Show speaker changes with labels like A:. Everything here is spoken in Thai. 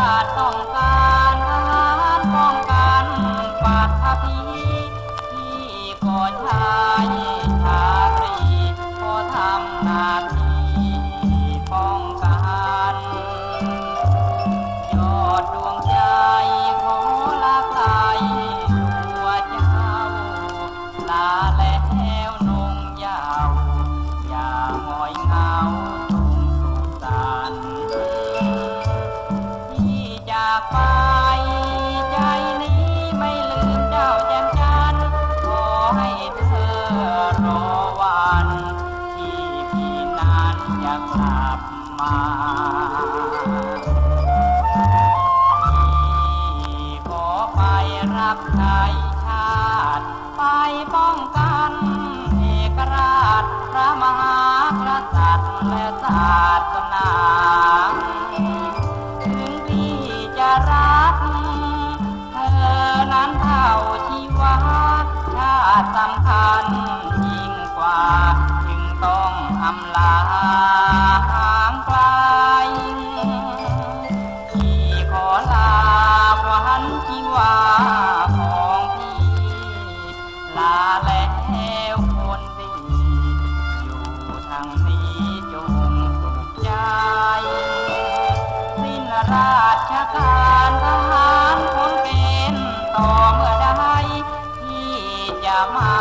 A: าติต้องการทหารป้องกันปัตภีที่ก่อชายชาตรีขอทำหน้าที่ป้องกันยอดดวงใจขอลาไกลตัวเจ้าลาแล้วนงยาวอย่าหงอยเหงาจงสุขสันต์ที่จากไปใจนี้ไม่ลืมเจ้าแจ่มจันทร์ขอให้เธอรอวันที่พี่นั้นจะกลับมาพี่ขอไปรับใช้ชาติไปป้องกันเอกราชพระมหากษัตริย์และศาสนาถึงพี่จะรักเธอนั้นเท่าชีวาชาติสำคัญยิ่งกว่าจึงต้องอำลาห่างไกลพี่ขอลาขวัญชีวาของพี่ลาแล้วคนดีอยู่ทางนี้จงสุขใจสิ้นราชการทหารคนเป็นต่อเมื่อใดที่จะมา